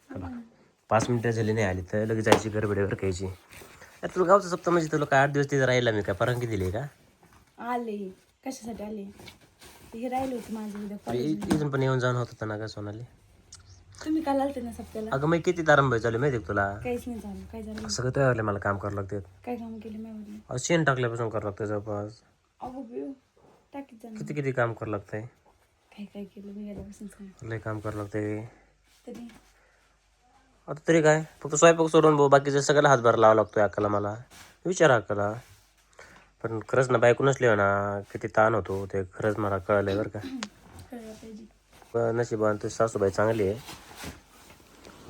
5 मिनिटं झाली नाही आली तर लगेच जायची गडबडीवर खायची. तुला गावचं सप्ताह म्हणजे तुला काय 8 दिवस तिथे राहिला मी काय परवानगी दिली का? आले कशासाठी आले? हे राहिले होते माझं उद्या कॉलेज. इथून पण येऊन जाऊन होत होतं ना का सोनाली? तुम्ही काल आलते ना सप्त्याला? अगं मग किती तारंबळ चालू माहिती का तुला? काहीच नाही झालं. काय झालं? सगळं तयारले मला काम करावं लागते. काय काम केलं मी? शेण टाकल्यापासून करावं लागतं जवळपास. अगो बिऊ टाकीत जाणं. किती किती काम करावं लागतंय. काय काय केलं मी गेल्यापासून सांग. लय काम करावं लागतंय. तरी आता तरी काय फक्त स्वयंपाक सोडून भाऊ बाकीचं सगळ्याला हातभार लावा लागतोय अक्काला. मला विचारा अक्काला. पण खरंच ना बायको नसली ना किती ताण होतो ते खरंच मला कळलंय बरं का. कळलं पाहिजे. नशिबान ते सासूबाई चांगली आहे,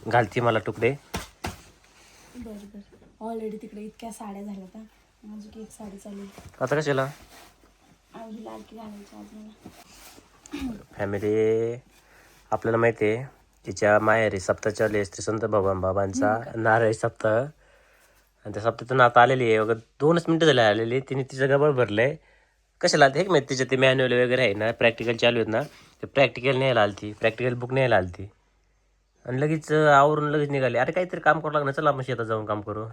घालती मला तुकडे. बरं बरं. ऑलरेडी तिकडे इतक्या साड्या झाल्या का अजून एक साडी चालू. आता कशाला अजून लाडकी घालायची आज मला. फॅमिली आपल्याला माहिती आहे तिच्या माहेरी सप्ताह चालू आहे श्री संत भगवान बाबांचा नारळी सप्ताह. आणि त्या सप्ताहातून आता आलेली आहे बघा 2च मिनटं झाली आलेली. तिने तिचं गबळ भरलंय. कशाला आलती हे माहिती तिच्या ते मॅन्युअल वगैरे आहे ना प्रॅक्टिकल चालू आहेत ना ते प्रॅक्टिकल न्यायला आलती. प्रॅक्टिकल बुक न्यायला आलती आणि लगेच आवरून लगेच निघाली. अरे काहीतरी काम करावं लागणार चला मग शेतात जाऊन काम करू.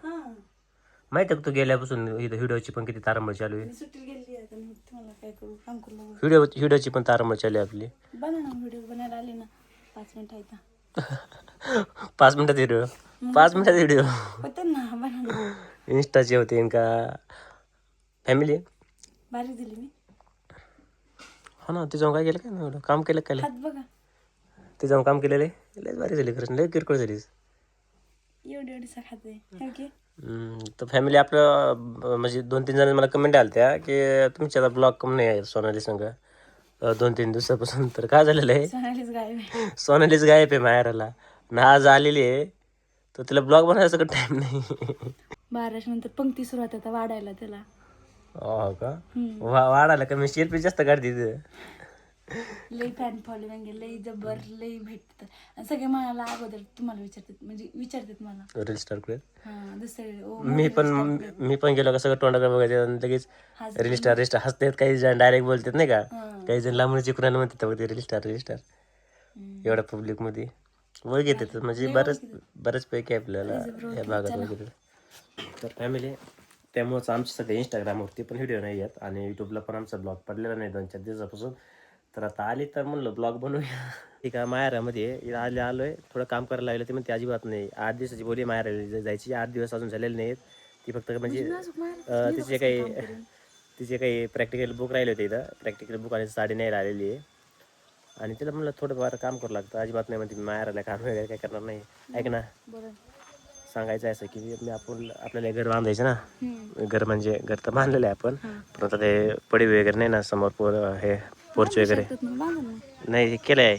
माहिती आहे का तू गेल्यापासून इथं व्हिडिओची पण किती तारंबळ चालू आहे. सुट्टी गेली आता मी तुम्हाला काय करू काम करू. व्हिडिओची पण तारंबळ चालू आहे आपली. बना ना व्हिडिओ बनायला आले ना 5 मिनिटं आहे. 5 मिनिटात व्हिडिओ 5 मिनिटात व्हिडिओ होतं ना बना. इंस्टाचे होते का फॅमिली बारीक दिली मी. हा ना ते जाऊन काय केलं काय एवढं काम केलं काय हात बघा ते जाऊन काम केलेलं आहे लय भारी झाली खरंच लय किरकोळ झालीस. एवढी एवढी खाते ओके. तर फॅमिली आपलं म्हणजे 2-3 जण मला कमेंट आल्या त्या की तुमच्या आता ब्लॉग कम नाही आहे सोनाली संघ 2-3 दिवसापासून. तर काय झालेलं आहे सोनालीच गायब आहे. सोनालीच गायब आहे माहेराला ना आज आलेली आहे तर तिला ब्लॉग बनायचा सगळं टाईम नाही. 12 नंतर पंक्ती सुरुवात आता वाढायला त्याला. हो का वाढायला कमी शिल्पी जास्त काढते तिथं. लई फॅन फॉलोइंग लई जबर लई भेटत. सगळे मला अगोदर तुम्हाला विचारतात म्हणजे विचारतात मला रील स्टार कडे. हा दुसरे मी पण गेलो का सगळं तोंडाकडे बघायचं लगेच रील स्टार हसतात. काही जण डायरेक्ट बोलतात नाही का. काही जण लांबून चिकून म्हणतात बघ ते रील स्टार एवढ्या पब्लिक मध्ये वळ घेतात म्हणजे बरेच पैकी आपल्याला या भागात वगैरे. तर फॅमिली त्यामुळेच आमचे सध्या इंस्टाग्रामवरती पण व्हिडिओ नाही आहेत आणि यूट्यूबला पण आमचा ब्लॉग पडलेला नाही 2-4 दिवसापासून. तर आता आली तर म्हणलं ब्लॉग बनवूया. ठीक आहे माहेरामध्ये आलोय थोडं काम करायला लागलं ते म्हणते अजिबात नाही 8 दिवसाची बोली माहेराला जायची 8 दिवस अजून झालेले नाहीत. ती फक्त म्हणजे तिचे काही प्रॅक्टिकल बुक राहिले होते इथं प्रॅक्टिकल बुक आणि साडी नाही राहिलेली आहे. आणि तिला म्हणलं थोडंफार काम करू लागतं अजिबात नाही म्हणते मी माहेराला काम वगैरे काय करणार नाही. ऐक ना सांगायचं असं की आपण आपल्याला घर बांधायचं ना. घर म्हणजे घर तर बांधलेलं आहे आपण पण आता ते पडी वगैरे नाही ना समोर हे पोर्च वगैरे नाही हे केलं आहे.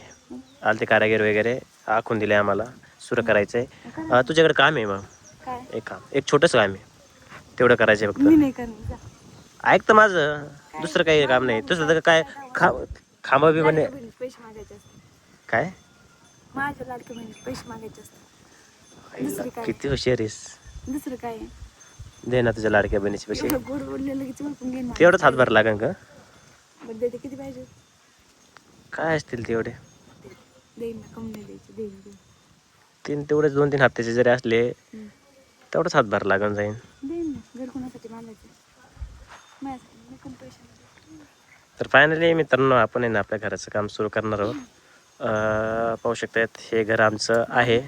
आलते कारागीर वगैरे आखून दिले आम्हाला सुरू करायचं आहे. तुझ्याकडे काम आहे मग एक छोटंसं काम आहे तेवढं करायचं आहे फक्त. ऐक तर माझं दुसरं काही काम नाही तुझं तर काय खांबा बी म्हणे पैसे मागायचे असतात. काय माझ्या लाडक्या बहिणीचे पैसे मागायचे असतात. किती हुशार आहेस. दुसरं काय दे ना तुझ्या लाडक्या बहिणीचे पैसे. गोड बोललेलं तेवढंच हातभार लागेल का. देते किती पाहिजे काय असतील तेवढे देईन ना कमी नाही द्यायचे देईन तेवढेच 2-3 हप्त्याचे जरी असले तेवढंच हातभार लागून जाईन. देईन ना घर कोणासाठी मागायचे माझ्यासाठी पण पैसे. तर फायनली मित्रांनो आपण आहे ना आपल्या घराचं काम सुरू करणार आहोत. पाहू शकतात हे घर आमचं आहे.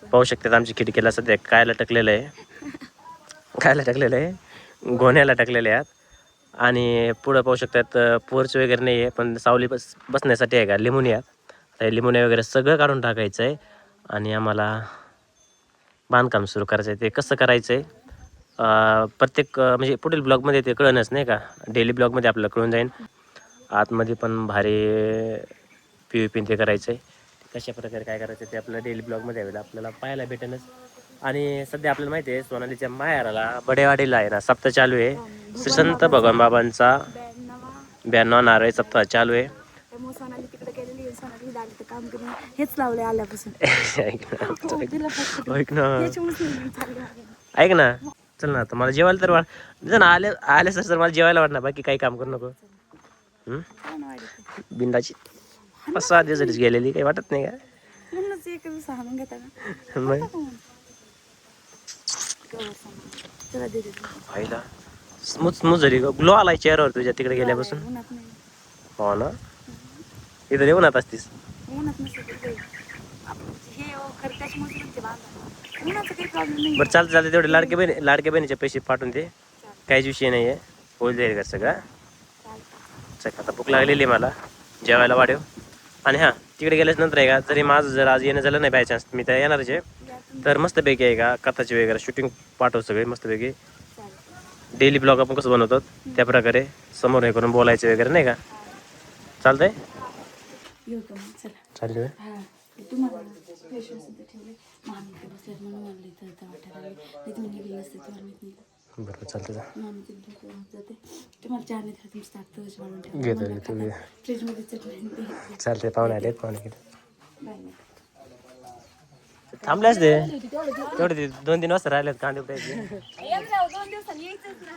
पाहू शकतात आमची खिडकीला सध्या काय लटकलेलं आहे गोण्याला टाकलेले आहेत. आणि पुढं पाहू शकतात पोर्च वगैरे नाही आहे पण सावली बसण्यासाठी आहे का लिमोनिया. हे लिमोनिया वगैरे सगळं काढून टाकायचं आहे आणि आम्हाला बांधकाम सुरू करायचं आहे. ते कसं करायचं आहे प्रत्येक म्हणजे पुढील ब्लॉगमध्ये ते कळणच नाही का. डेली ब्लॉगमध्ये आपल्याला कळून जाईल. आतमध्ये पण भारी PVP ते करायचं आहे. कशा प्रकारे काय करायचं ते आपल्याला डेली ब्लॉगमध्ये यावेळेला आपल्याला पाहायला भेटेनच. आणि सध्या आपल्याला माहिती आहे सोनालीच्या माहेराला बडेवाडीला आहे ना सप्ताह चालू आहे. श्री संत भगवान बाबांचा 92 नारळी सप्ताह चालू आहे. हेच लावले आल्यापासून. ऐक ना चल ना आता मला जेवायला तर जण आले सर मला जेवायला वाटणार बाकी काही काम करू नको. बिंदाची 5-6 दिवस गेलेली काही वाटत नाही का. लगेच एक दिवस हाणून घेता का? मग चला दीदी व्हायला स्मूथ स्मूथ झाली ग्लो आलाय चेहऱ्यावर तुझ्या तिकडे गेल्यापासून. उन्हात नाही हो ना इथं येऊन आता असतीस. उन्हात नसेल हे खरं त्याच्यामुळे म्हणते बांधा उन्हाचा काही प्रॉब्लेम नाही. बरं चालतं तेवढे लाडक्या बहिणीचे पैसे पाठवून दे. काहीच विषय नाही आहे होईल जाईल का सगळं. चल आता भूक लागलेली आहे मला जेवायला वाढव. आणि हां तिकडे गेल्याच नंतर आहे का जरी माझं जर आज येणं झालं नाही बाय चान्स मी तर येणारच आहे तर मस्तपैकी आहे का कथाची वगैरे शूटिंग पाठव सगळे मस्तपैकी. डेली ब्लॉग आपण कसं बनवतो त्या प्रकारे समोर हे करून बोलायचं वगैरे नाही का. चालतंय येऊ का मग चला. चालतंय. हां तुम्हाला पेशन्स ठेवले मामी ते बसल्यात म्हणून म्हणलं इथं वाटायला लागले नाही तुम्ही निघले नसते तुम्हाला माहीत नाही. बरोबर चालतं जा. मामी ते डोकं जाते तुम्हाला चहा नाही तर तुम्ही ताक वाढून घेतो ठेवा घेतो फ्रीजमध्ये चटणी चालतंय पाहुणे आलेत पाहुणे गेले. बाय थांबल्यास ते तेवढे ते 2-3 वाजता राहिलेत कांदे उठायचे. 2 दिवसांनी यायचंच ना.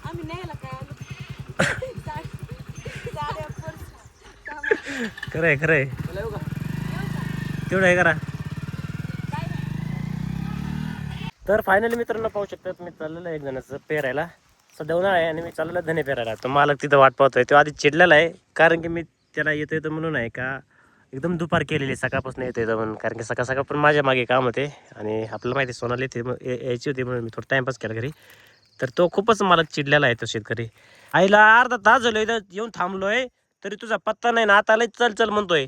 आम्ही न्यायला काय आलो खरंय खरंय तेवढं आहे करा. तर फायनली मित्रांनो पाहू शकतात मी चाललेलं आहे एक जणाचं पेरायला. सध्या उन्हाळा आहे आणि मी चाललेलं धने पेरायला. तो मालक तिथं वाट पाहतोय. तो आधी चिडलेला आहे कारण की मी त्याला येतो म्हणून आहे का एकदम दुपार केलेली सकाळपासून येतो म्हणून. कारण की सकाळ सकाळ पण माझ्या मागे काम होते आणि आपल्याला माहिती आहे सोनाली यायची होती म्हणून मी थोडं टाईमपास केला घरी. तर तो खूपच मला चिडलेला आहे तो शेतकरी. आईला अर्धा तास झालो इथं येऊन थांबलोय तरी तुझा पत्ता नाही ना आता लय चल चल म्हणतोय.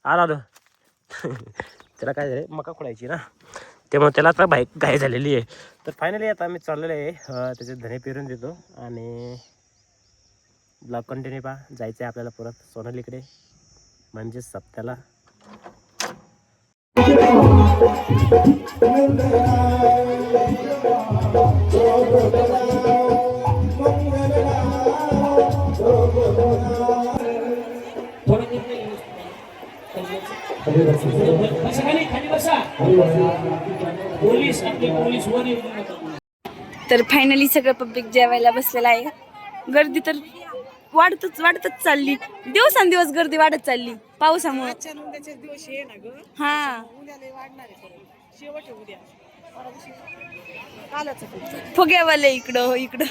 आलो त्याला काय झालं मका खोडायची ना त्यामुळे त्याला आता घाई झालेली आहे. तर फायनली आता आम्ही चाललेलो आहे त्याचे धने पेरून देतो आणि ब्लॉग कंटिन्यू पहा. जायचं आहे आपल्याला परत सोनालीकडे म्हणजेच सप्त्याला. तर फायनली सगळं पब्लिक जेवायला बसलेलं आहे. गर्दी तर वाढतच चालली. दिवसांदिवस गर्दी वाढत चालली पावसामुळे. हा फुग्यावाले इकडं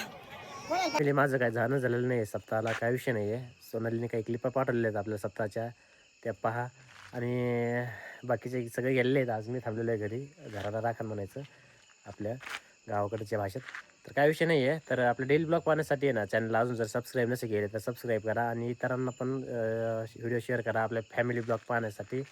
माझं काय जाणं झालेलं नाही सप्ताहाला काय विषय नाही आहे. सोनालीने काही क्लिपा पाठवलेल्या आहेत आपल्या सप्ताहाच्या त्या पहा. आणि बाकीचे सगळे गेलेले आहेत. आज मी थांबलेलो आहे घरी घराला राखण म्हणायचं आपल्या गावाकडच्या भाषेत. तर काय विषय नाही आहे. तर आपलं डेली ब्लॉग पाहण्यासाठी आहे ना चॅनलला अजून जर सबस्क्राईब नसेल केले तर सबस्क्राईब करा आणि इतरांना पण व्हिडिओ शेअर करा आपल्या फॅमिली ब्लॉग पाहण्यासाठी.